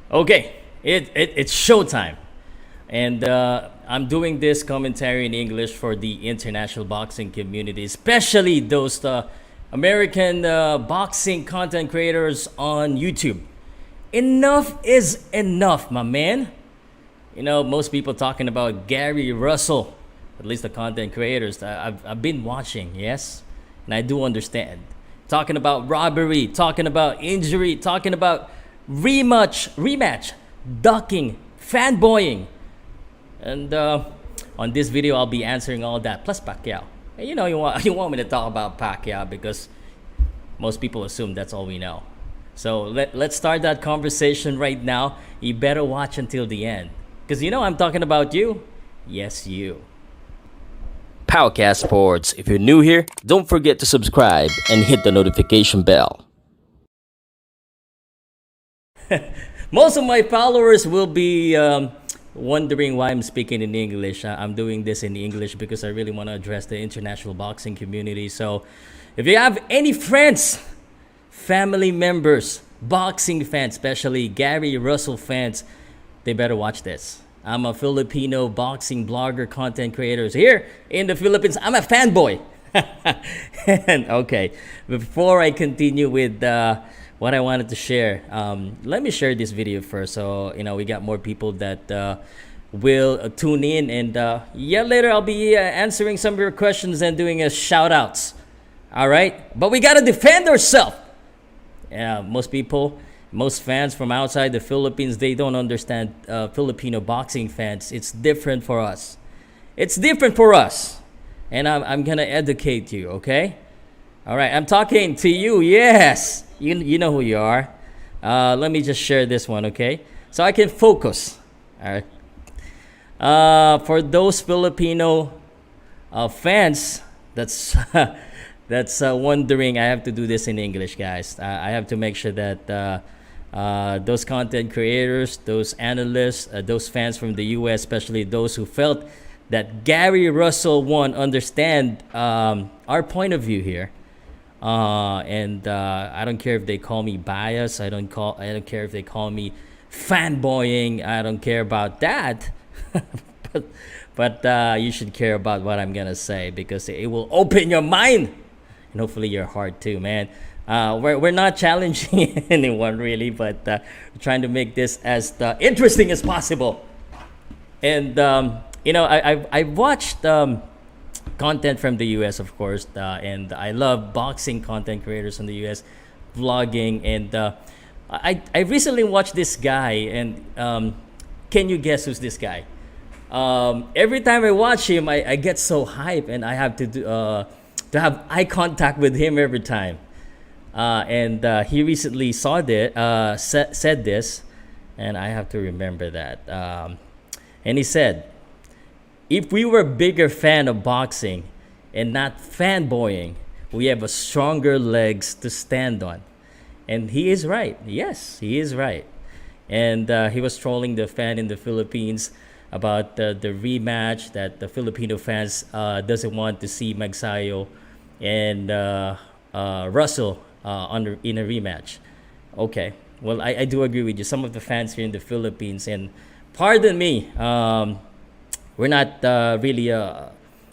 Okay, it's showtime. And I'm doing this commentary in English for the international boxing community, especially those American boxing content creators on YouTube. Enough is enough, my man. You know, most people talking about Gary Russell, at least the content creators. I've been watching, yes, and I do understand. Talking about robbery, talking about injury, talking about rematch, ducking, fanboying. And on this video, I'll be answering all that, plus Pacquiao. And you know, you want me to talk about Pacquiao because most people assume that's all we know. So let's start that conversation right now. You better watch until the end. Because you know I'm talking about you. Yes, you. Powcast Sports. If you're new here, don't forget to subscribe and hit the notification bell. Most of my followers will be wondering why I'm speaking in English. I'm doing this in English because I really want to address the international boxing community. So if you have any friends, family members, boxing fans, especially Gary Russell fans, they better watch this. I'm a Filipino boxing blogger, content creator here in the Philippines. I'm a fanboy. And okay, before I continue with what I wanted to share, let me share this video first. So you know we got more people that will tune in, and later I'll be answering some of your questions and doing a shout outs. All right, but we gotta defend ourselves. Yeah, most fans from outside the Philippines, they don't understand Filipino boxing fans. It's different for us. It's different for us. And I'm going to educate you, okay? All right, I'm talking to you. Yes, you know who you are. Let me just share this one, okay? So I can focus. All right. For those Filipino fans, that's wondering, I have to do this in English, guys. I have to make sure that those content creators, those analysts, those fans from the US, especially those who felt that Gary Russell won, understand our point of view here. And I don't care if they call me biased. I don't care if they call me fanboying. I don't care about that. but you should care about what I'm gonna say because it will open your mind and hopefully your heart too, man. We're not challenging anyone really, but we're trying to make this as interesting as possible. And you know, I've watched content from the US, of course, and I love boxing content creators in the US, vlogging, and I recently watched this guy, and can you guess who's this guy? Every time I watch him, I get so hyped, and I have to have eye contact with him every time. And he recently said this, and I have to remember that. And he said, if we were a bigger fan of boxing and not fanboying, we have a stronger legs to stand on. And he is right. Yes, he is right. And he was trolling the fan in the Philippines about the rematch that the Filipino fans doesn't want to see Magsayo and Russell in a rematch. Okay, well, I do agree with you. Some of the fans here in the Philippines, and pardon me, we're not really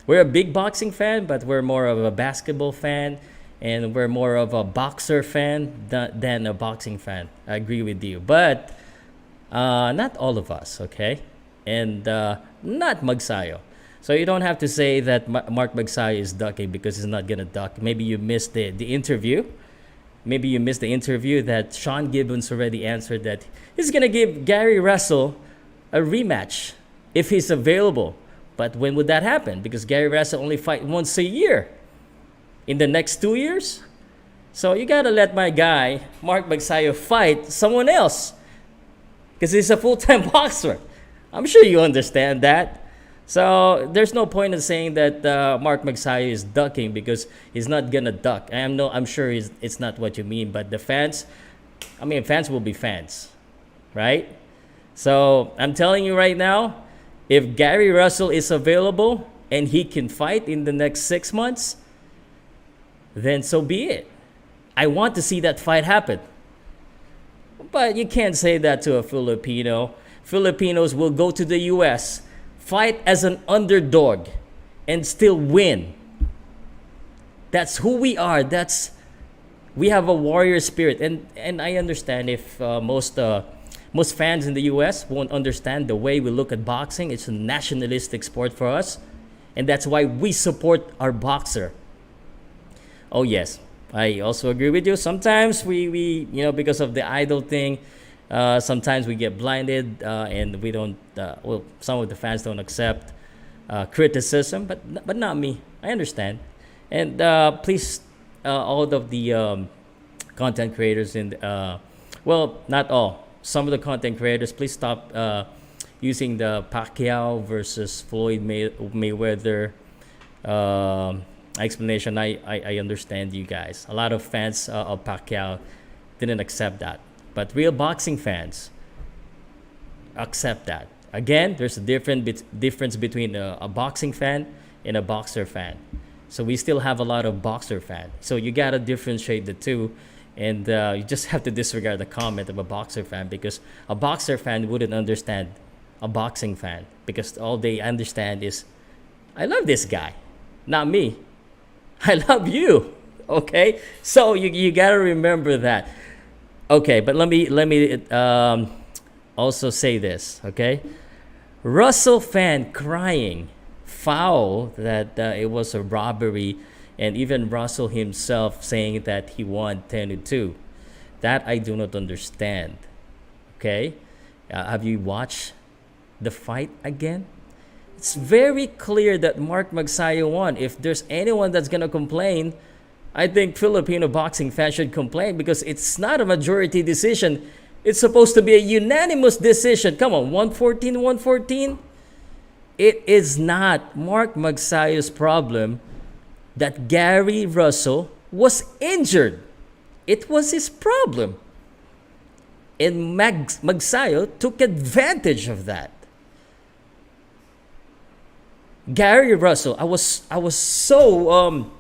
we're a big boxing fan, but we're more of a basketball fan, and we're more of a boxer fan than a boxing fan. I agree with you, but not all of us, okay? And not Magsayo. So you don't have to say that Mark Magsayo is ducking because he's not gonna duck. Maybe you missed the interview. Maybe you missed the interview that Sean Gibbons already answered that he's gonna give Gary Russell a rematch if he's available. But when would that happen? Because Gary Russell only fight once a year. In the next 2 years? So you gotta let my guy, Mark Magsayo, fight someone else. Because he's a full-time boxer. I'm sure you understand that. So there's no point in saying that Mark Magsayo is ducking because he's not gonna duck. I'm sure it's not what you mean, but the fans, fans will be fans, right? So I'm telling you right now, if Gary Russell is available and he can fight in the next 6 months, then so be it. I want to see that fight happen. But you can't say that to a Filipino. Filipinos will go to the US, fight as an underdog, and still win. That's who we are. We have a warrior spirit, and I understand if most fans in the U.S. won't understand the way we look at boxing. It's a nationalistic sport for us, and that's why we support our boxer. Oh yes, I also agree with you. Sometimes we because of the idol thing, sometimes we get blinded and we don't. Some of the fans don't accept criticism, but not me. I understand, and please, all of the content creators not all. Some of the content creators, please stop using the Pacquiao versus Floyd Mayweather explanation. I understand you guys. A lot of fans of Pacquiao didn't accept that, but real boxing fans accept that. Again, there's a difference between a boxing fan and a boxer fan. So we still have a lot of boxer fans. So you gotta differentiate the two, and you just have to disregard the comment of a boxer fan, because a boxer fan wouldn't understand a boxing fan, because all they understand is, I love this guy, not me. I love you. Okay, so you gotta remember that. Okay, but let me also say this. Okay, Russell fan crying foul that it was a robbery, and even Russell himself saying that he won 10-2. That I do not understand. Okay, have you watched the fight again? It's very clear that Mark Magsayo won. If there's anyone that's gonna complain, I think Filipino boxing fans should complain, because it's not a majority decision. It's supposed to be a unanimous decision. Come on, 114. It is not Mark Magsayo's problem that Gary Russell was injured. It was his problem. And Magsayo took advantage of that. Gary Russell, I was so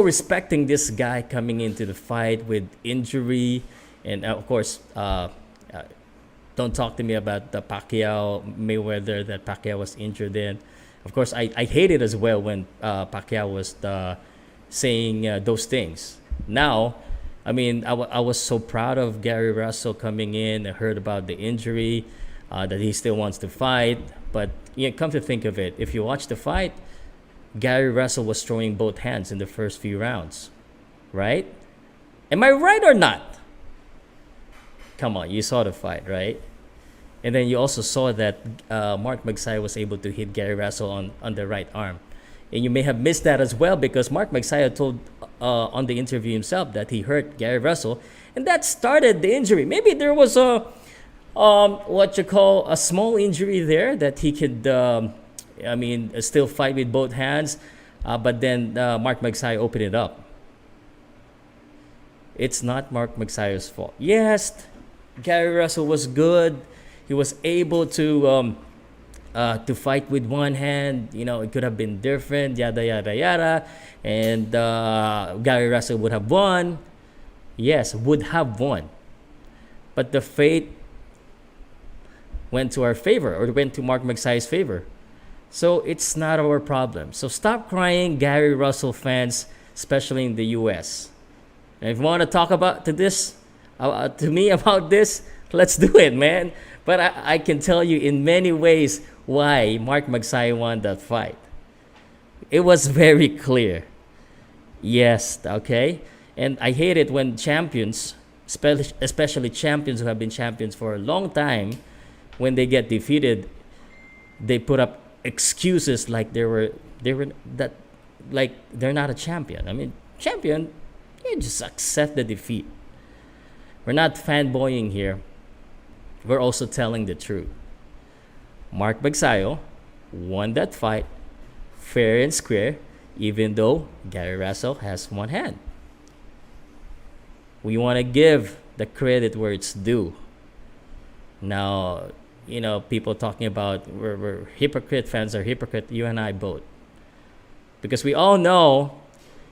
respecting this guy coming into the fight with injury, and of course, don't talk to me about the Pacquiao Mayweather that Pacquiao was injured in. Of course, I hated as well when Pacquiao was saying those things. Now, I mean, I was so proud of Gary Russell coming in. I heard about the injury, that he still wants to fight. But come to think of it, if you watch the fight, Gary Russell was throwing both hands in the first few rounds, right? Am I right or not? Come on, you saw the fight, right? And then you also saw that Mark Magsayo was able to hit Gary Russell on the right arm. And you may have missed that as well, because Mark Magsayo told on the interview himself that he hurt Gary Russell, and that started the injury. Maybe there was a a small injury there that he could still fight with both hands, but then Mark Magsayo opened it up. It's not Mark Magsayo's fault. Yes, Gary Russell was good. He was able to fight with one hand. It could have been different, yada yada yada, and Gary Russell would have won. Yes, would have won, but the fate went to our favor, or went to Mark Magsayo's favor. So it's not our problem. So stop crying, Gary Russell fans, especially in the U.S. And if you want to talk to me about this, let's do it, man. But I can tell you in many ways why Mark Magsayo won that fight. It was very clear. Yes, okay? And I hate it when champions, especially champions who have been champions for a long time, when they get defeated, they put up excuses like they're not a champion. I mean, champion, you just accept the defeat. We're not fanboying here. We're also telling the truth. Mark Magsayo won that fight fair and square, even though Gary Russell has one hand. We want to give the credit where it's due. Now, people talking about we're hypocrite, fans are hypocrite, you and I both. Because we all know,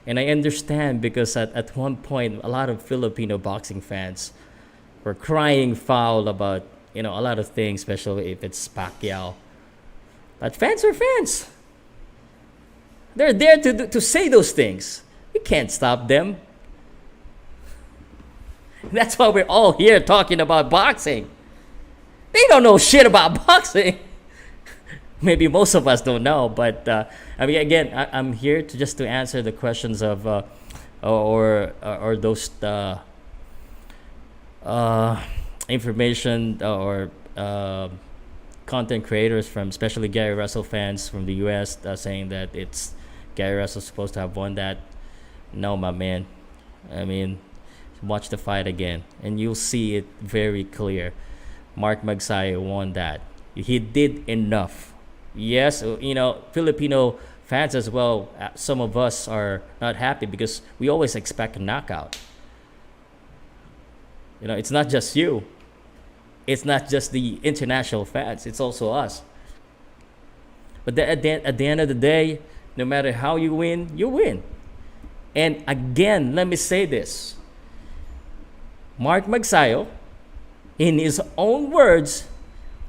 and I understand, because at one point, a lot of Filipino boxing fans We're crying foul about, a lot of things, especially if it's Pacquiao. But fans are fans. They're there to say those things. We can't stop them. That's why we're all here talking about boxing. They don't know shit about boxing. Maybe most of us don't know, but again, I'm here to answer the questions of or those information or content creators from, especially Gary Russell fans from the U.S. Saying that it's Gary Russell supposed to have won that. No, my man. Watch the fight again, and you'll see it very clear. Mark Magsayo won that. He did enough. Yes, Filipino fans as well. Some of us are not happy because we always expect a knockout. It's not just you. It's not just the international fans. It's also us. But at the end of the day, no matter how you win, you win. And again, let me say this. Mark Magsayo, in his own words,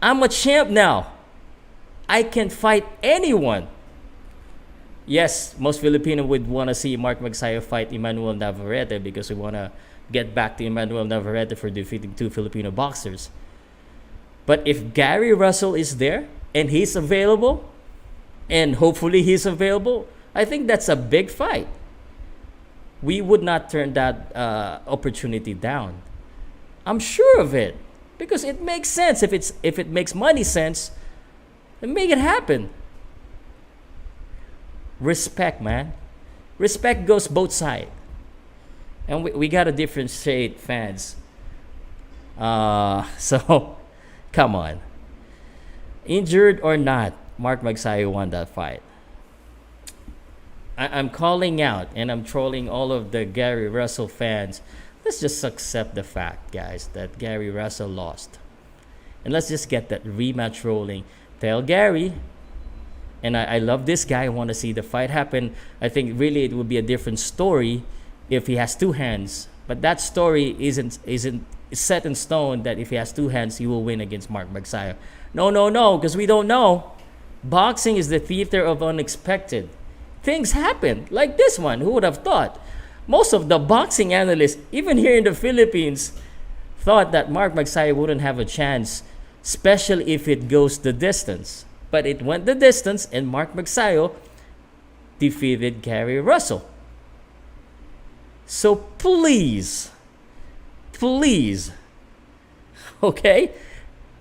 I'm a champ now. I can fight anyone. Yes, most Filipino would want to see Mark Magsayo fight Emmanuel Navarrete because we want to get back to Emmanuel Navarrete for defeating 2 Filipino boxers. But if Gary Russell is there and he's available, and hopefully he's available, I think that's a big fight. We would not turn that opportunity down. I'm sure of it, because it makes sense. If it makes money sense, then make it happen. Respect, man. Respect goes both sides, and we gotta differentiate fans. So, come on. Injured or not, Mark Magsayo won that fight. I'm calling out and I'm trolling all of the Gary Russell fans. Let's just accept the fact, guys, that Gary Russell lost. And let's just get that rematch rolling. Tell Gary, and I love this guy, I want to see the fight happen. I think really it would be a different story if he has 2 hands. But that story isn't set in stone that if he has 2 hands, he will win against Mark Magsayo. No, because we don't know. Boxing is the theater of unexpected. Things happen, like this one. Who would have thought? Most of the boxing analysts, even here in the Philippines, thought that Mark Magsayo wouldn't have a chance, especially if it goes the distance. But it went the distance, and Mark Magsayo defeated Gary Russell. So please, okay?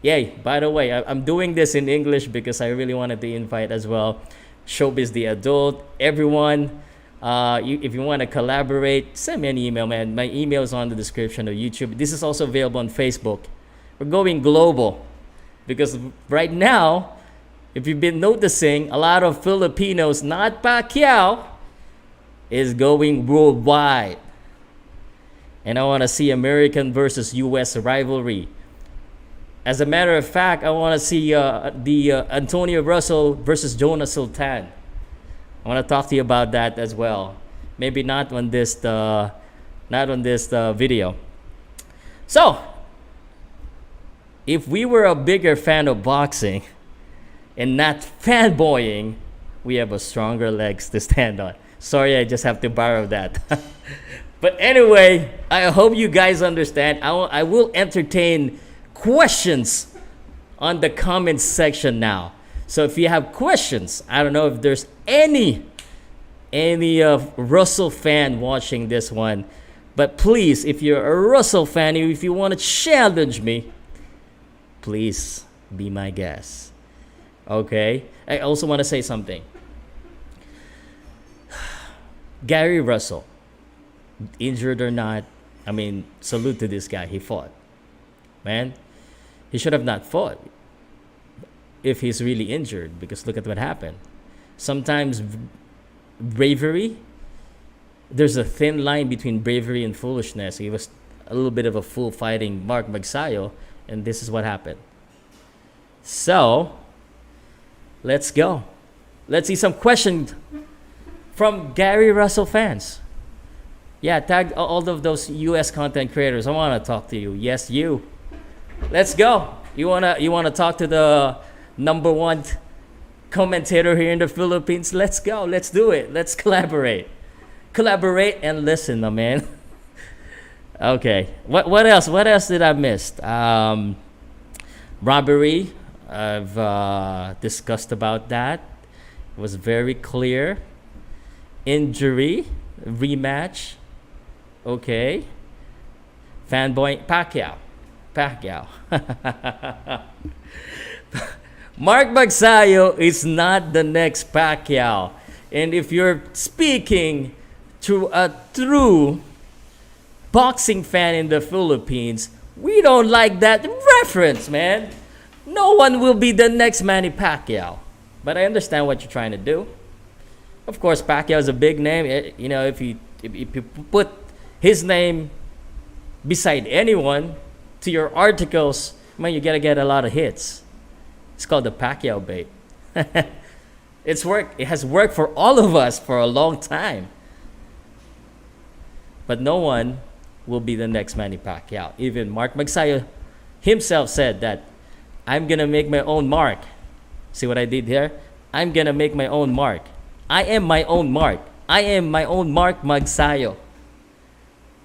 Yay, by the way, I'm doing this in English because I really wanted to invite as well Showbiz the Adult, everyone. If you want to collaborate, send me an email, man. My email is on the description of YouTube. This is also available on Facebook. We're going global because right now, if you've been noticing, a lot of Filipinos, not Pacquiao, is going worldwide. And I want to see American versus US rivalry. As a matter of fact, I want to see the Antonio Russell versus Jonas Sultan. I want to talk to you about that as well. Maybe not on this video. So, if we were a bigger fan of boxing and not fanboying, we have a stronger legs to stand on. Sorry, I just have to borrow that. But anyway, I hope you guys understand. I will entertain questions on the comments section now. So if you have questions, I don't know if there's any Russell fan watching this one, but please, if you're a Russell fan, if you want to challenge me, please be my guest. Okay? I also want to say something. Gary Russell, injured or not, salute to this guy. He fought. Man, he should have not fought if he's really injured, because look at what happened. Sometimes bravery, there's a thin line between bravery and foolishness. He was a little bit of a fool fighting Mark Magsayo, and this is what happened. So, let's go. Let's see some questions from Gary Russell fans. Yeah, tag all of those US content creators. I want to talk to you. Yes, you. Let's go. You wanna talk to the number one commentator here in the Philippines? Let's go. Let's do it. Let's collaborate and listen, my man. Okay. What else? What else did I miss? Robbery. I've discussed about that. It was very clear. Injury. Rematch. Okay. Fanboy Pacquiao. Mark Magsayo is not the next Pacquiao. And if you're speaking to a true boxing fan in the Philippines, we don't like that reference, man. No one will be the next Manny Pacquiao. But I understand what you're trying to do. Of course, Pacquiao is a big name. You know, if you put his name beside anyone to your articles, man, you gotta get a lot of hits. It's called the Pacquiao bait. It's worked. It has worked for all of us for a long time. But no one will be the next Manny Pacquiao. Even Mark Magsayo himself said that I'm gonna make my own mark. See what I did here? I'm gonna make my own mark. I am my own mark. I am my own Mark Magsayo.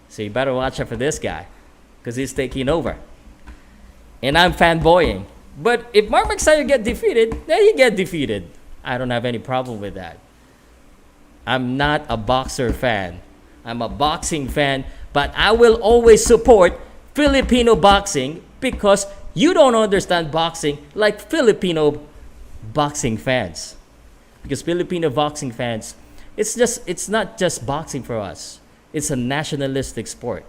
So you better watch out for this guy, because he's taking over. And I'm fanboying. But if Mark Magsayo get defeated, then he get defeated. I don't have any problem with that. I'm not a boxer fan. I'm a boxing fan, but I will always support Filipino boxing because you don't understand boxing like Filipino boxing fans. Because Filipino boxing fans, it's not just boxing for us. It's a nationalistic sport.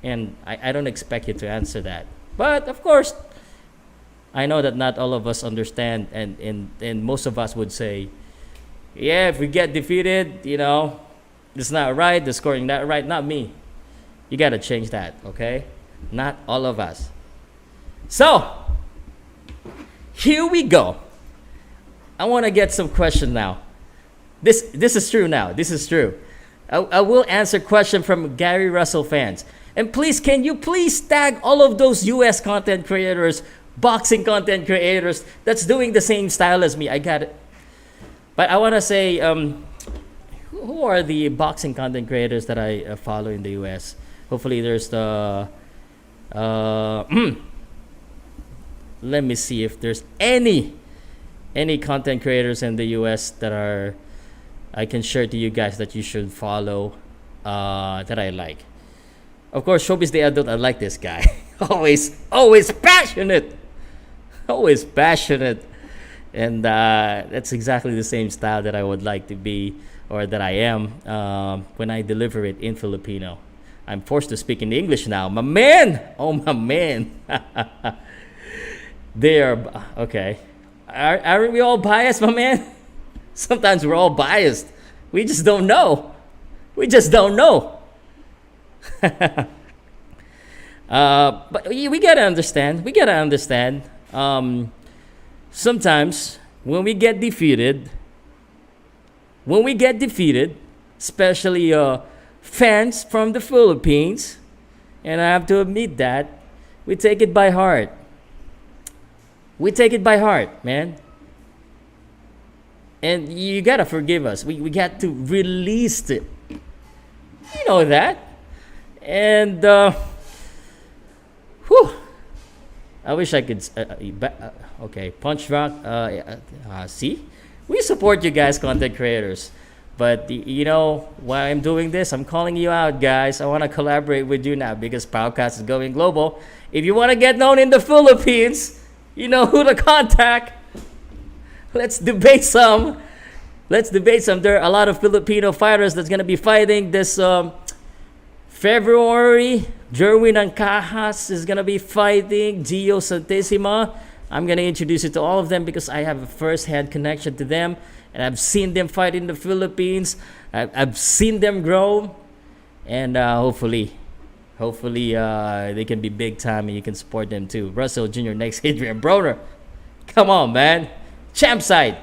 And I don't expect you to answer that. But of course, I know that not all of us understand, and most of us would say, yeah, if we get defeated, it's not right, the scoring not right, not me. You got to change that, okay? Not all of us. So, here we go. I want to get some questions now. This is true now. This is true. I will answer question from Gary Russell fans. And please, can you please tag all of those US content creators, boxing content creators that's doing the same style as me? I got it. But I want to say, who are the boxing content creators that I follow in the US? Hopefully there's the... let me see if there's any content creators in the US that I can share to you guys that you should follow, that I like. Of course, Showbiz the Adult, I like this guy. always passionate. Always passionate. And that's exactly the same style that I would like to be, or that I am, when I deliver it in Filipino. I'm forced to speak in English now. My man! Oh, my man. They are... Okay. Aren't we all biased, my man? Sometimes we're all biased. We just don't know. But we gotta understand. Sometimes when we get defeated, especially fans from the Philippines, and I have to admit that, we take it by heart. Man. And you gotta forgive us. We got to release it. You know that. And I wish I could. Okay, Punch Rock. See, we support you guys, content creators. But you know why I'm doing this? I'm calling you out, guys. I want to collaborate with you now because Powcast is going global. If you want to get known in the Philippines, you know who to contact. Let's debate some. There are a lot of Filipino fighters that's gonna be fighting this February. Jerwin Ancajas is gonna be fighting Gio Santissima. I'm gonna introduce you to all of them because I have a first-hand connection to them, and I've seen them fight in the Philippines. I've seen them grow, and hopefully they can be big time, and you can support them too. Russell Jr. next, Adrian Broner. Come on, man. Champ side.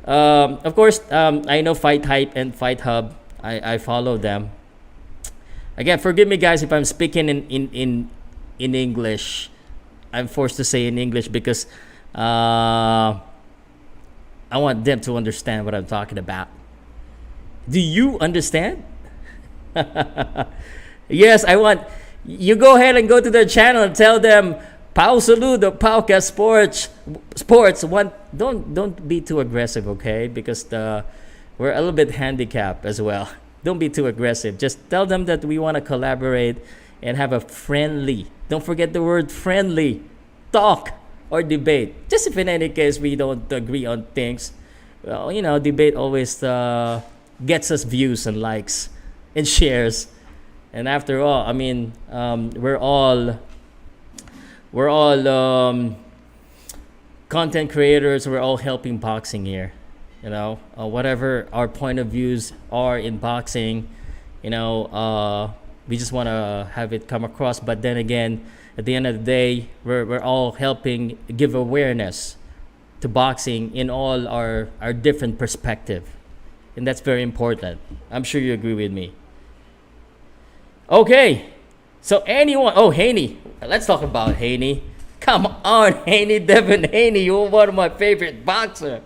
Of course, I know Fight Hype and Fight Hub. I follow them. Again, forgive me, guys, if I'm speaking in English. I'm forced to say in English because I want them to understand what I'm talking about. Do you understand? Yes, I want you go ahead and go to their channel and tell them Pau Saludo, Powcast Sports. Don't be too aggressive, okay? Because we're a little bit handicapped as well. Don't be too aggressive. Just tell them that we want to collaborate and have a friendly. Don't forget the word friendly. Talk or debate. Just if in any case we don't agree on things, well, debate always gets us views and likes and shares. And after all, I mean, we're all content creators. We're all helping boxing here. Whatever our point of views are in boxing, we just want to have it come across. But then again, at the end of the day, we're all helping give awareness to boxing in all our different perspective. And that's very important. I'm sure you agree with me. Okay. So Haney. Let's talk about Haney. Come on, Haney. Devin Haney. You're one of my favorite boxers.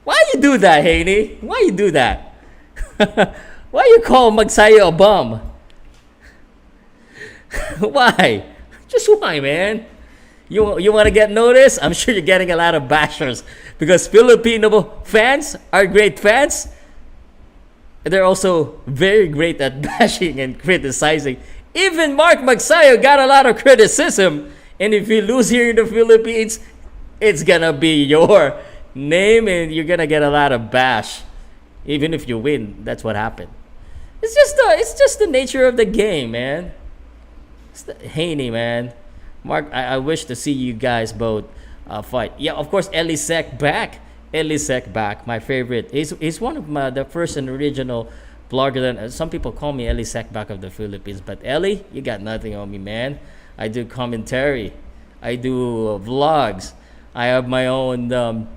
Why you do that, Haney? Why you do that? Why you call Magsayo a bum? Why? Just why, man? You want to get noticed? I'm sure you're getting a lot of bashers because Filipino fans are great fans. They're also very great at bashing and criticizing. Even Mark Magsayo got a lot of criticism. And if you lose here in the Philippines, it's gonna be your name and you're gonna get a lot of bash. Even if you win, that's what happened. It's just the nature of the game, man. Haney, man. Mark, I wish to see you guys both fight. Yeah, of course, Elisek back. Elisek back, my favorite. He's one of the first and original blogger. That some people call me Elisek back of the Philippines. But Eli, you got nothing on me, man. I do commentary. I do vlogs. I have my own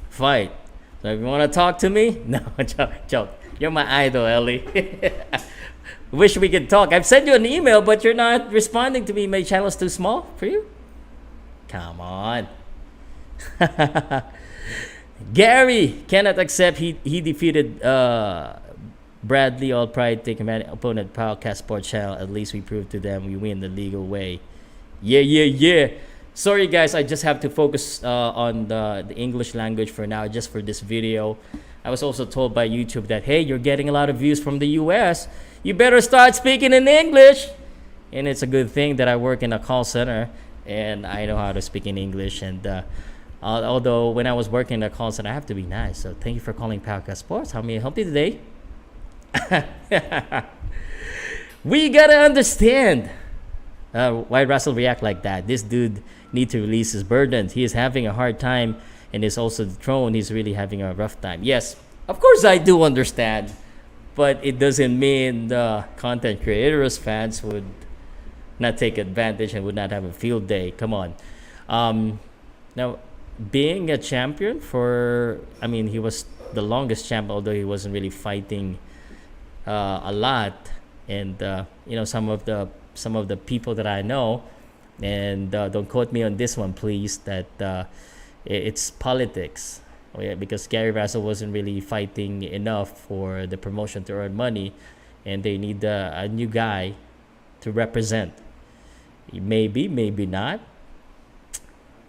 fight. So if you want to talk to me, no, joke. You're my idol, Eli. Wish we could talk. I've sent you an email, but you're not responding to me. My channel's too small for you? Come on. Gary cannot accept he defeated Bradley All Pride Take Command opponent Powcast Sports channel. At least we proved to them we win the legal way. Yeah. Sorry guys, I just have to focus on the English language for now, just for this video. I was also told by YouTube that, hey, you're getting a lot of views from the US. You better start speaking in English. And it's a good thing that I work in a call center and I know how to speak in English. And although when I was working in a call center, I have to be nice. So thank you for calling Powcast Sports. How may I help you today? We gotta understand why Russell react like that. This dude need to release his burdens. He is having a hard time and is also thrown. He's really having a rough time. Yes, of course I do understand, but it doesn't mean the content creators fans would not take advantage and would not have a field day. Come on. Now, being a champion he was the longest champ, although he wasn't really fighting a lot. And some of the people that I know, and don't quote me on this one, please, that it's politics. Oh, yeah, because Gary Russell wasn't really fighting enough for the promotion to earn money, and they need a new guy to represent. Maybe not.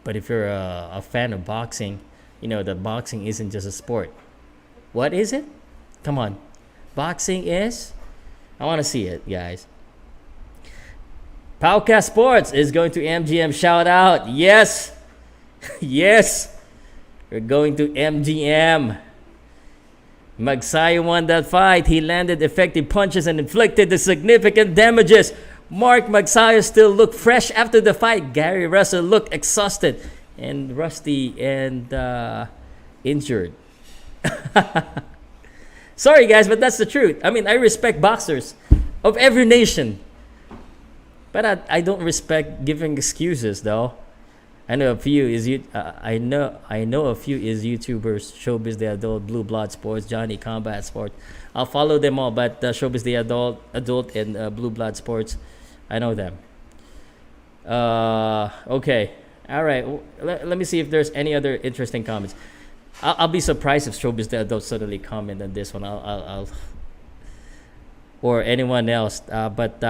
But if you're a fan of boxing, that boxing isn't just a sport. What is it? Come on. Boxing is? I want to see it, guys. Powcast Sports is going to MGM. Shout out. Yes. Yes. We're going to MGM. Magsayo won that fight. He landed effective punches and inflicted the significant damages. Mark Magsayo still looked fresh after the fight. Gary Russell looked exhausted and rusty and injured. Sorry, guys, but that's the truth. I mean, I respect boxers of every nation. But I don't respect giving excuses, though. I know a few is you. I know a few is YouTubers. Showbiz the Adult, Blue Blood Sports, Johnny Combat Sports. I'll follow them all, but Showbiz the Adult, and Blue Blood Sports, I know them. Okay, all right. Let me see if there's any other interesting comments. I'll be surprised if Showbiz the Adult suddenly comment on this one. I'll or anyone else. But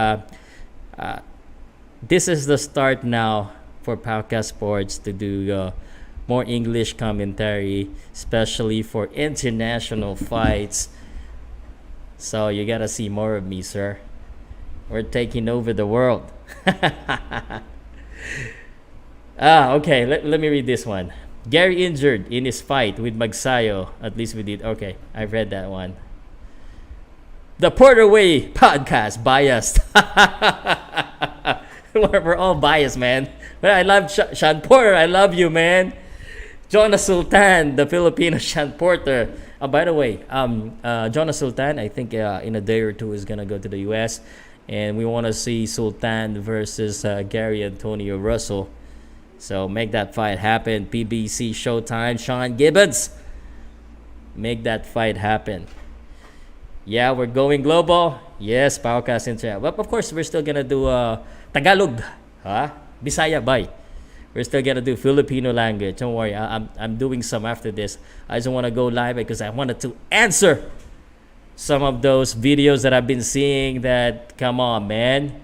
this is the start now for Powcast Sports to do more English commentary, especially for international fights. So you gotta see more of me, sir. We're taking over the world. Okay. Let me read this one. Gary injured in his fight with Magsayo. At least we did. Okay, I read that one. The Porter Way podcast biased. We're all biased, man. But I love Sean Porter. I love you, man. Jonas Sultan, the Filipino Sean Porter. By the way, Jonas Sultan, I think in a day or two is gonna go to the U.S. and we want to see Sultan versus Gary Antonio Russell. So make that fight happen. PBC Showtime, Sean Gibbons. Make that fight happen. Yeah, we're going global. Yes, Powcast Internet. But of course, we're still gonna do Tagalog, Bisaya, bye. We're still gonna do Filipino language. Don't worry, I'm doing some after this. I just want to go live because I wanted to answer some of those videos that I've been seeing. That come on, man.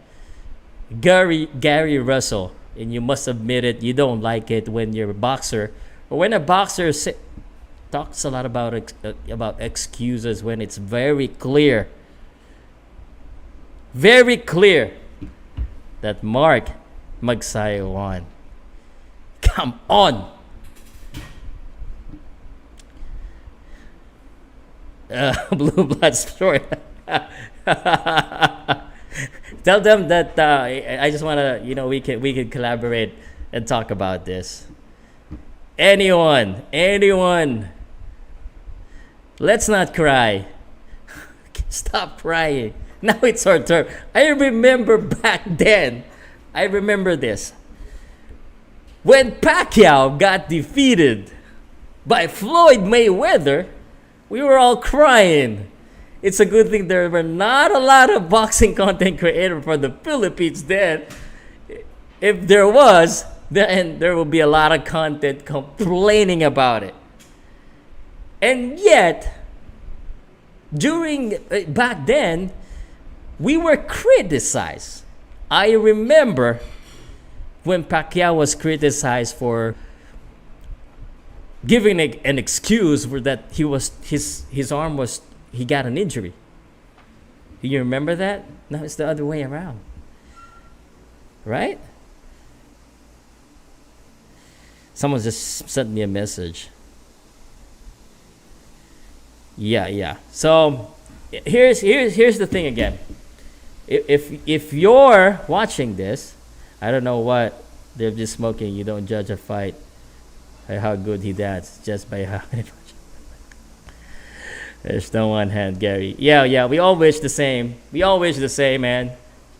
Gary Russell, and you must admit it. You don't like it when you're a boxer, or when a boxer talks a lot about excuses when it's very clear that Mark Magsayo won. Come on. Blue Blood Story. Tell them that I just want to, we can collaborate and talk about this. Anyone. Let's not cry. Stop crying. Now it's our turn. I remember back then. I remember this. When Pacquiao got defeated by Floyd Mayweather, we were all crying. It's a good thing there were not a lot of boxing content creators for the Philippines then. If there was, then there will be a lot of content complaining about it. And yet, back then, we were criticized. I remember when Pacquiao was criticized for giving an excuse for that his arm was, he got an injury. Do you remember that? No, it's the other way around. Right? Someone just sent me a message. Yeah. So here's the thing again. If you're watching this, I don't know what they're just smoking. You don't judge a fight by how good he dances, just by how. There's no one hand, Gary. Yeah. We all wish the same. Man.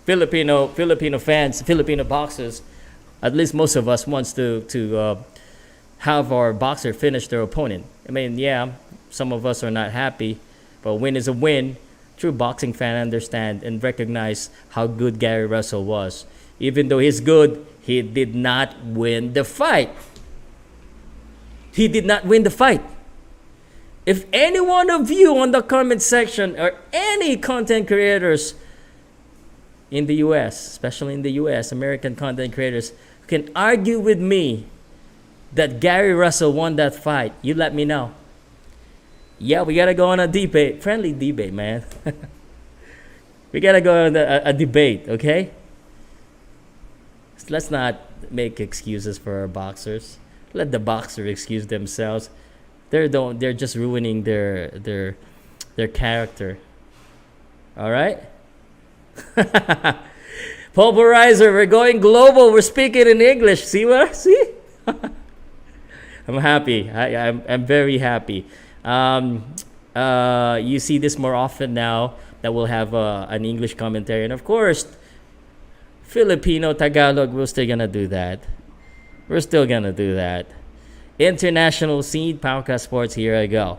Filipino fans, Filipino boxers. At least most of us wants to have our boxer finish their opponent. I mean, yeah, some of us are not happy, but a win is a win. True boxing fan understand and recognize how good Gary Russell was. Even though he's good, he did not win the fight. If any one of you on the comment section or any content creators in the US, especially in the US, American content creators, can argue with me that Gary Russell won that fight, you let me know. Yeah, we gotta go on a debate, friendly debate, man. We gotta go on a debate, okay? Let's not make excuses for our boxers. Let the boxer excuse themselves. They're just ruining their character. All right. Pulverizer, we're going global. We're speaking in English. See? I'm happy. I'm very happy. You see this more often now that we'll have an English commentary, and of course, Filipino Tagalog. We're still gonna do that. We're still gonna do that. International scene, Powcast Sports, here I go.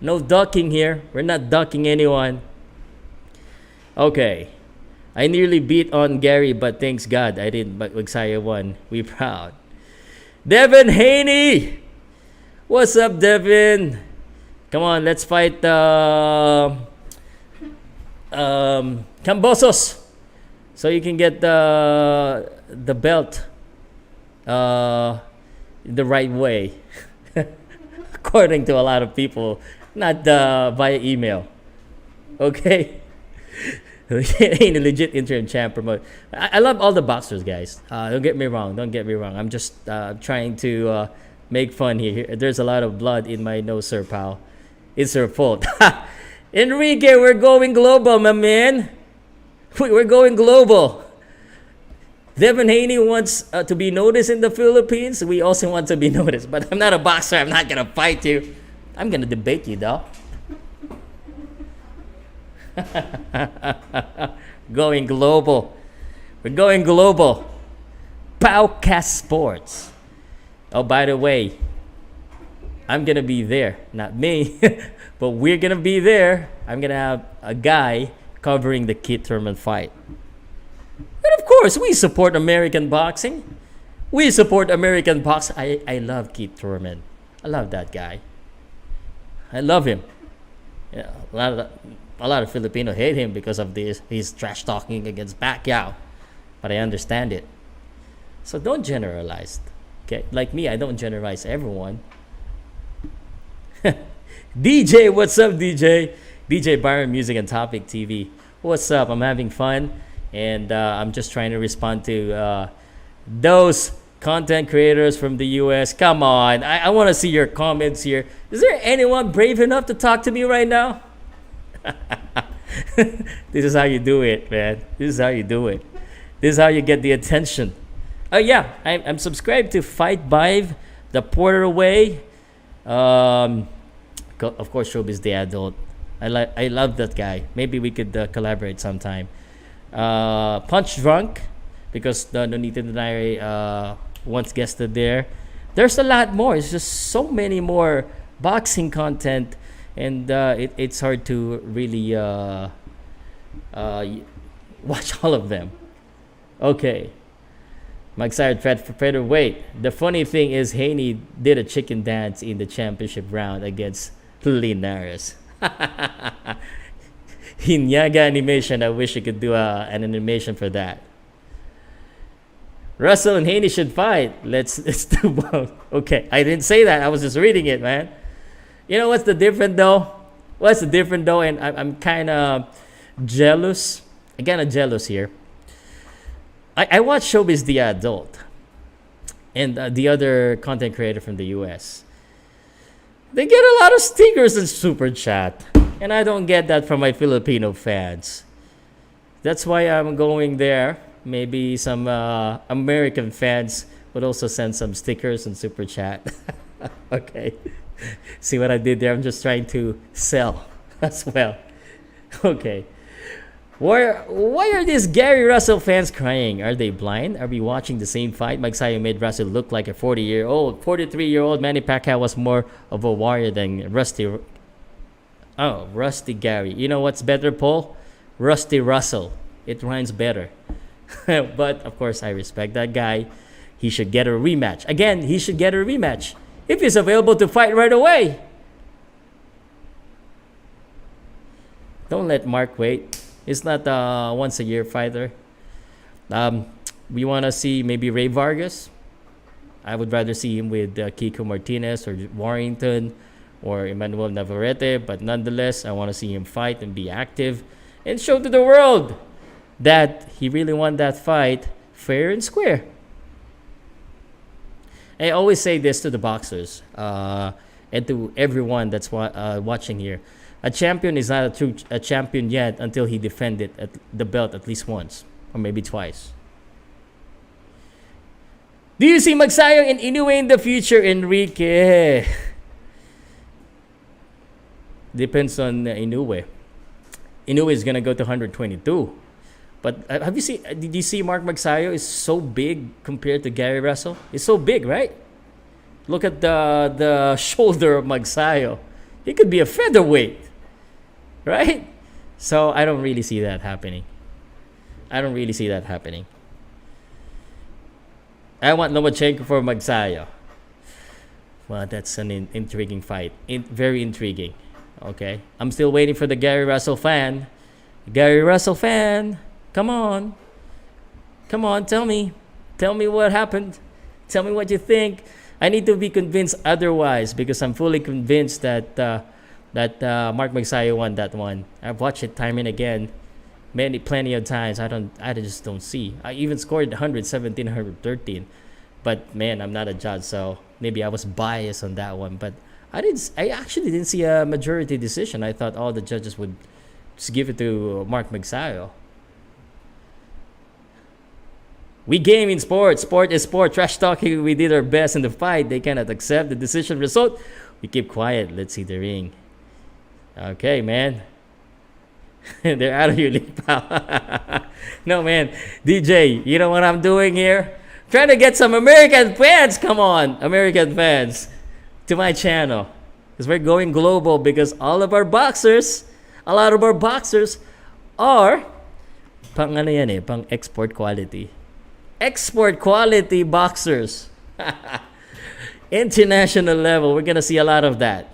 No ducking here. We're not ducking anyone. Okay. I nearly beat on Gary, but thanks God I didn't. But Magsayo won. We proud. Devin Haney! What's up, Devin? Come on, let's fight Cambosos. So you can get the belt the right way. According to a lot of people. Not via email. Okay? Ain't a legit interim champ promote. I love all the boxers, guys. Don't get me wrong. I'm just trying to make fun here. There's a lot of blood in my nose, Sir Pal. It's her fault. Enrique, we're going global, my man. We're going global. Devin Haney wants to be noticed in the Philippines. We also want to be noticed. But I'm not a boxer. I'm not going to fight you. I'm going to debate you, though. Going global. We're going global. Powcast Sports. Oh, by the way, I'm going to be there. Not me, but we're going to be there. I'm going to have a guy covering the Keith Thurman fight. And of course, we support American boxing. We support American boxing. I love Keith Thurman. I love that guy. I love him. Yeah, a lot of Filipino hate him because of this. He's trash talking against Pacquiao, but I understand it. So don't generalize. Okay, like me, I don't generalize everyone. DJ, what's up, DJ? DJ Byron Music and Topic TV. What's up? I'm having fun, and I'm just trying to respond to those content creators from the US. Come on, I want to see your comments here. Is there anyone brave enough to talk to me right now? This is how you do it, man. This is how you do it. This is how you get the attention. Oh yeah, I'm subscribed to Fight Vive, The Porter Way. Of course, Showbiz the Adult. I love that guy. Maybe we could collaborate sometime. Punch Drunk, because the Nonito Donaire once guested there. There's a lot more. It's just so many more boxing content, and it's hard to really watch all of them. Okay. Magsayo featherweight. The funny thing is Haney did a chicken dance in the championship round against Linares. Hinyaga animation. I wish I could do an animation for that. Russell and Haney should fight. Let's do both. Okay, I didn't say that. I was just reading it, man. You know what's the difference though? And I'm kind of jealous. I'm kind of jealous here. I watch Showbiz the Adult and the other content creator from the US. They get a lot of stickers and super chat, and I don't get that from my Filipino fans. That's why I'm going there. Maybe some American fans would also send some stickers and super chat. Okay. See what I did there? I'm just trying to sell as well. Okay. Why are these Gary Russell fans crying? Are they blind? Are we watching the same fight? Magsayo made Russell look like a 43-year-old Manny Pacquiao was more of a warrior than Rusty Gary. You know what's better, Paul? Rusty Russell. It rhymes better. But of course, I respect that guy. He should get a rematch. Again, he should get a rematch if he's available to fight right away. Don't let Mark wait. He's not a once-a-year fighter. We want to see maybe Ray Vargas. I would rather see him with Kiko Martinez or Warrington or Emmanuel Navarrete. But nonetheless, I want to see him fight and be active and show to the world that he really won that fight fair and square. I always say this to the boxers and to everyone that's watching here. A champion is not a champion yet until he defended the belt at least once or maybe twice. Do you see Magsayo and Inoue in the future, Enrique? Depends on Inoue. Inoue is going to go to 122. But have you seen? Did you see Mark Magsayo is so big compared to Gary Russell? He's so big, right? Look at the shoulder of Magsayo. He could be a featherweight, right? So I don't really see that happening. I don't really see that happening. I want Lomachenko for Magsayo. Well, that's an intriguing fight. Very intriguing. Okay. I'm still waiting for the Gary Russell fan. Gary Russell fan, come on. Come on, tell me. Tell me what happened. Tell me what you think. I need to be convinced otherwise because I'm fully convinced that Mark Magsayo won that one. I've watched it time and again, plenty of times. I just don't see. I even scored 117, 113, but man, I'm not a judge, so maybe I was biased on that one. But I actually didn't see a majority decision. I thought all the judges would just give it to Mark Magsayo. We game in sport. Sport is sport. Trash talking. We did our best in the fight. They cannot accept the decision result. We keep quiet. Let's see the ring. Okay, man. They're out of your league, pal. No, man. DJ, you know what I'm doing here? Trying to get some American fans. Come on, American fans, to my channel. Because we're going global because a lot of our boxers are pang export quality. Export quality boxers. International level. We're going to see a lot of that.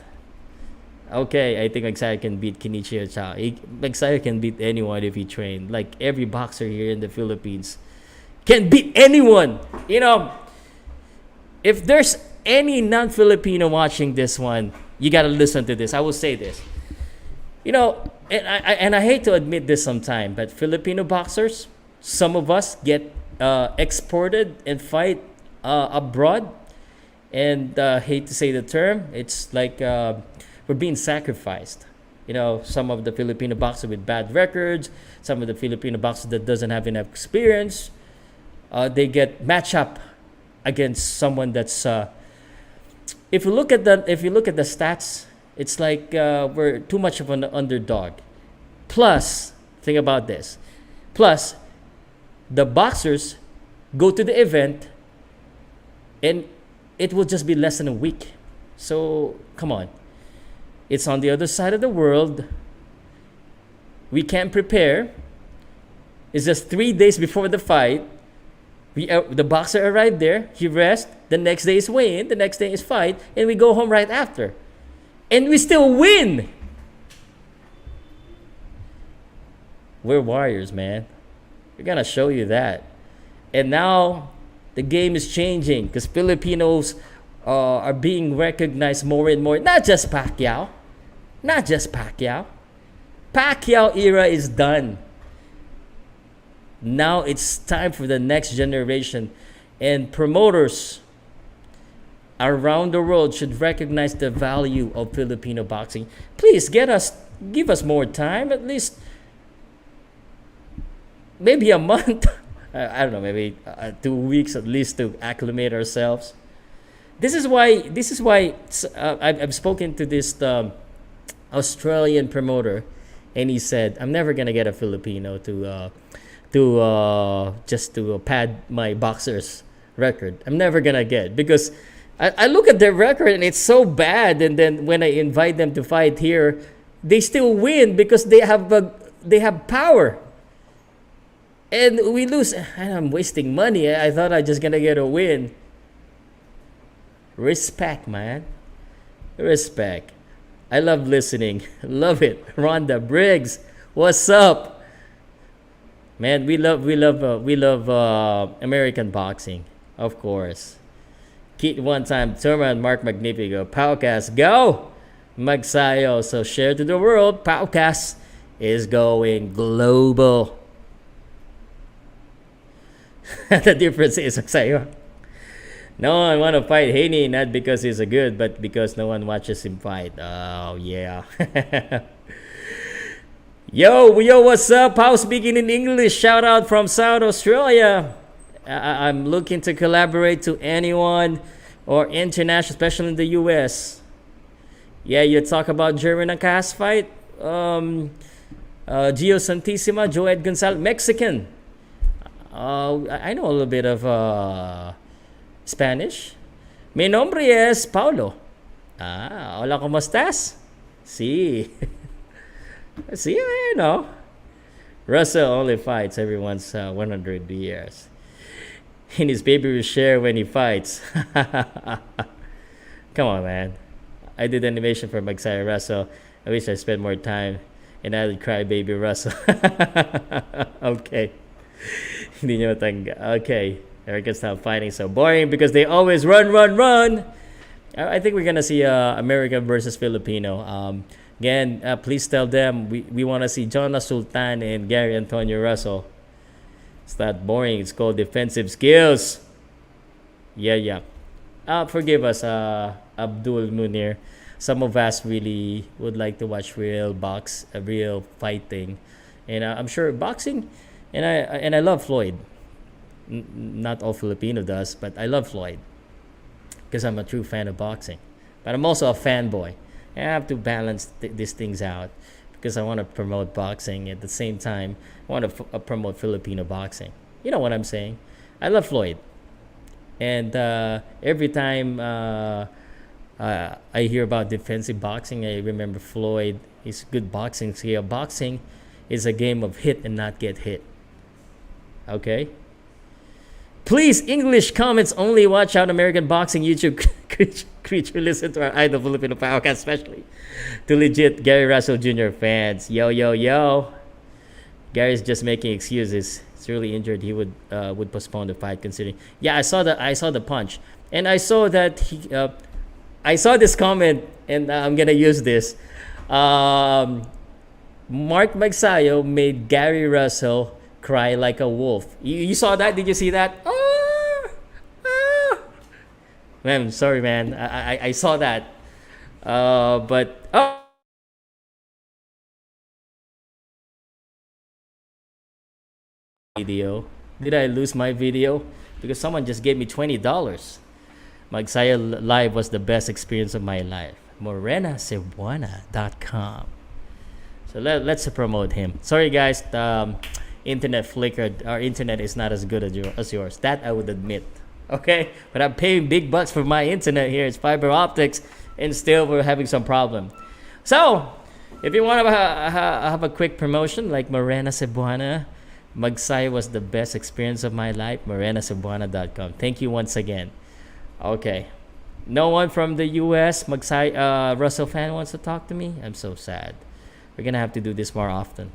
Okay, I think Magsayo can beat Kenichi Ochoa. Magsayo can beat anyone if he trained. Like every boxer here in the Philippines can beat anyone. You know, if there's any non-Filipino watching this one, you got to listen to this. I will say this. You know, and I hate to admit this sometime, but Filipino boxers, some of us get exported and fight abroad. And hate to say the term, it's like we're being sacrificed. You know, some of the Filipino boxers with bad records, some of the Filipino boxers that doesn't have enough experience, they get match up against someone that's. If you look at the stats, it's like we're too much of an underdog. Plus, think about this. Plus, the boxers go to the event, and it will just be less than a week. So come on. It's on the other side of the world. We can't prepare. It's just 3 days before the fight. The boxer arrived there. He rests. The next day is weigh-in. The next day is fight. And we go home right after. And we still win. We're warriors, man. We're going to show you that. And now the game is changing because Filipinos are being recognized more and more. Not just Pacquiao. Pacquiao era is done. Now it's time for the next generation. And promoters around the world should recognize the value of Filipino boxing. Please give us more time, at least maybe a month. I don't know, maybe 2 weeks at least to acclimate ourselves. This is why I've spoken to this Australian promoter, and he said, I'm never gonna get a Filipino to pad my boxer's record. I'm never gonna get, because I look at their record and it's so bad, and then when I invite them to fight here, they still win because they have power. And we lose. I'm wasting money. I thought I just gonna get a win. Respect, man. Respect. I love listening. Love it. Rhonda Briggs, what's up? Man, we love American boxing, of course. Keep one time. Turma and Mark Magnifico. Powcast, go! Magsayo. So share to the world. Powcast is going global. The difference is Magsayo. No one want to fight Haney, not because he's a good, but because no one watches him fight. Oh, yeah. Yo, what's up? How speaking in English? Shout out from South Australia. I'm looking to collaborate to anyone or international, especially in the US. Yeah, you talk about German and Cass fight. Gio Santissima, Joed Gonzalez, Mexican. I know a little bit of Spanish. Mi nombre es Paulo. Hola, ¿cómo estás? Sí. See, you know. Russell only fights every once 100 years. And his baby will share when he fights. Come on, man. I did animation for Magsayo Russell. I wish I spent more time and I would cry baby Russell. Okay. Hindi niyo matangga. Okay. Americans stop fighting so boring because they always run, run, run. I think we're gonna see American versus Filipino. Again, please tell them we want to see Jonas Sultan and Gary Antonio Russell. It's not boring. It's called defensive skills. Yeah. Forgive us, Abdul Munir. Some of us really would like to watch real fighting, and I'm sure boxing. And I love Floyd. Not all Filipino does, but I love Floyd because I'm a true fan of boxing. But I'm also a fanboy. I have to balance these things out because I want to promote boxing at the same time. I want to promote Filipino boxing. You know what I'm saying? I love Floyd, and every time I hear about defensive boxing, I remember Floyd. He's good boxing skill. Boxing is a game of hit and not get hit. Okay. Please, English comments only. Watch out, American boxing YouTube creature. Listen to our idol Filipino Powcast, especially to legit Gary Russell Jr. fans. Yo. Gary's just making excuses. He's really injured. He would postpone the fight. Considering, yeah, I saw the punch, and I saw that I saw this comment, and I'm gonna use this. Mark Magsayo made Gary Russell cry like a wolf. You saw that? Did you see that? Man, sorry, man. I saw that. But video. Did I lose my video? Because someone just gave me $20. Magsayo Live was the best experience of my life. MorenaCebuana.com. So let's promote him. Sorry, guys. Internet flickered. Our internet is not as good as yours. That I would admit. Okay? But I'm paying big bucks for my internet here. It's fiber optics. And still we're having some problem. So, if you want to have a quick promotion like Morena Cebuana, Magsayo was the best experience of my life. MorenaCebuana.com. Thank you once again. Okay. No one from the US Magsayo Russell fan wants to talk to me. I'm so sad. We're gonna have to do this more often.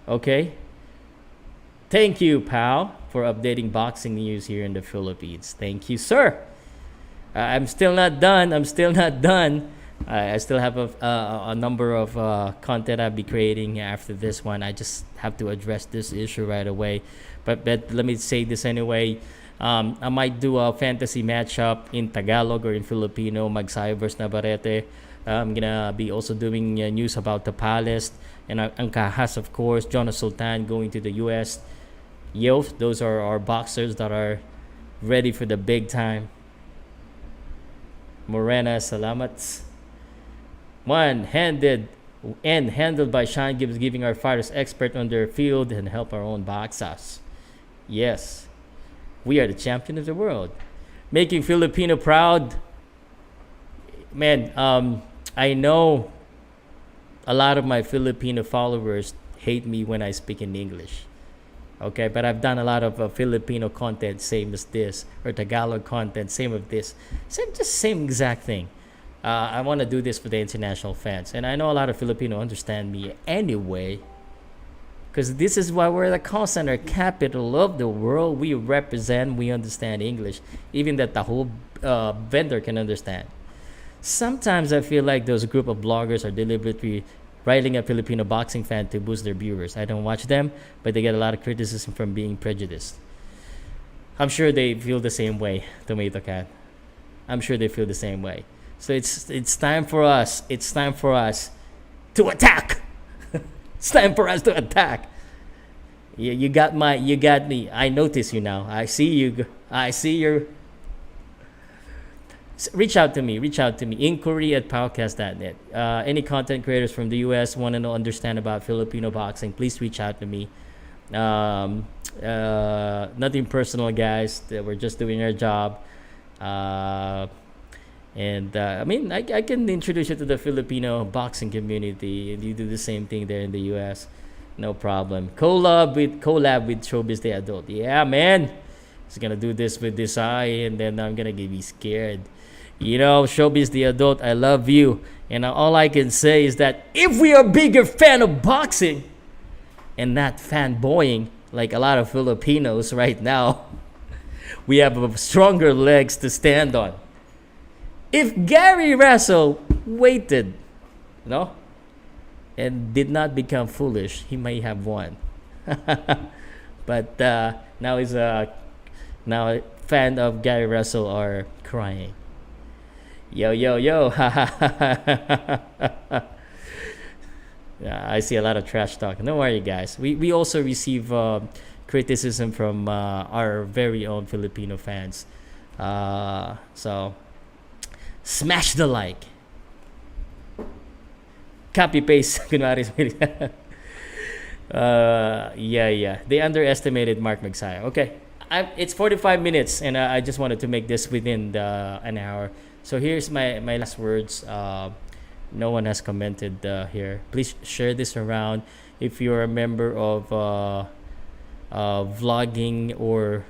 Okay? Thank you, pal, for updating boxing news here in the Philippines. Thank you, sir. I'm still not done. I still have a number of content I'll be creating after this one. I just have to address this issue right away. But let me say this anyway. I might do a fantasy matchup in Tagalog or in Filipino, Magsayo versus Navarrete. I'm gonna be also doing news about the Palace and Angkahas, of course. Jonas Sultan going to the US. Those are our boxers that are ready for the big time. Morena, salamat. One-handed and handled by Sean Gibbs, giving our fighters expert on their field and help our own boxers. Yes, we are the champion of the world, making Filipino proud. Man, I know a lot of my Filipino followers hate me when I speak in English. Okay, but I've done a lot of Filipino content, same as this, or Tagalog content, same of this, same exact thing. I want to do this for the international fans, and I know a lot of Filipino understand me anyway, because this is why we're the call center capital of the world. We represent, we understand English, even that the whole vendor can understand. Sometimes I feel like those group of bloggers are deliberately writing a Filipino boxing fan to boost their viewers. I don't watch them, but they get a lot of criticism from being prejudiced. I'm sure they feel the same way, Tomato Cat. I'm sure they feel the same way. So it's time for us. It's time for us to attack. It's time for us to attack. You got me. I notice you now. I see you. I see your. reach out to me. Reach out to me. Inquiry at powcast.net. Any content creators from the U.S. want to understand about Filipino boxing, please reach out to me. Nothing personal, guys. We're just doing our job. I mean, I can introduce you to the Filipino boxing community, and you do the same thing there in the U.S. No problem. Collab with Showbiz the Adult. Yeah, man. He's gonna do this with this eye, and then I'm gonna be scared. You know, Showbiz the Adult, I love you. And all I can say is that if we are a bigger fan of boxing and not fanboying like a lot of Filipinos right now, we have stronger legs to stand on. If Gary Russell waited, and did not become foolish, he may have won. But now a fan of Gary Russell are crying. Yo. Yeah, I see a lot of trash talk. Don't worry, guys. We also receive criticism from our very own Filipino fans. So smash the like. Copy paste. Kunwari. Yeah. They underestimated Mark Magsayo. Okay. It's 45 minutes, and I just wanted to make this within an hour. So here's my last words. No one has commented here. Please share this around. If you're a member of vlogging or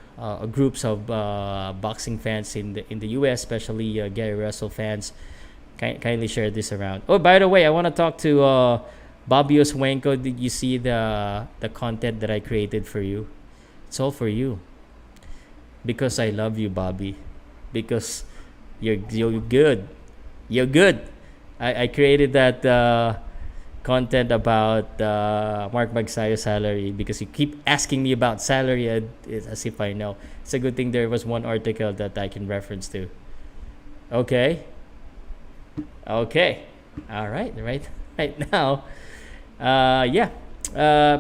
groups of boxing fans in the U.S., especially Gary Russell fans, kindly share this around. Oh, by the way, I want to talk to Bobby Oswenko. Did you see the content that I created for you? It's all for you. Because I love you, Bobby. Because you're good. You're good. I created that content about Mark Magsayo's salary because you keep asking me about salary as if I know. It's a good thing there was one article that I can reference to. Okay. All right. Right now.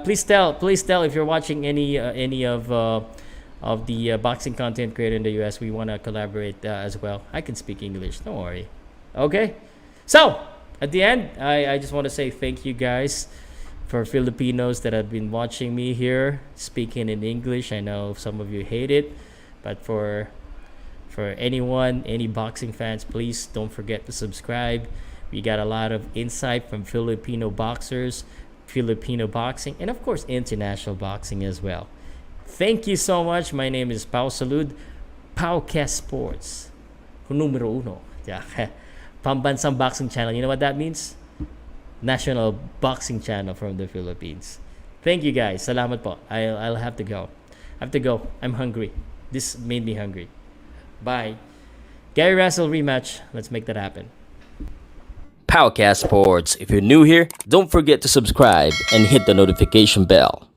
Please tell if you're watching any of the boxing content created in the US. We want to collaborate as well. I can speak English. Don't worry. Okay. So, at the end, I just want to say thank you guys for Filipinos that have been watching me here speaking in English. I know some of you hate it, but for any boxing fans, please don't forget to subscribe. We got a lot of insight from Filipino boxers, Filipino boxing, and of course, international boxing as well. Thank you so much. My name is Pau Salud, Powcast Sports, numero uno. Yeah. Pambansang boxing channel. You know what that means? National boxing channel from the Philippines. Thank you guys. Salamat po. I'll have to go. I'm hungry. This made me hungry. Bye. Gary Russell rematch. Let's make that happen. Powcast Sports. If you're new here, don't forget to subscribe and hit the notification bell.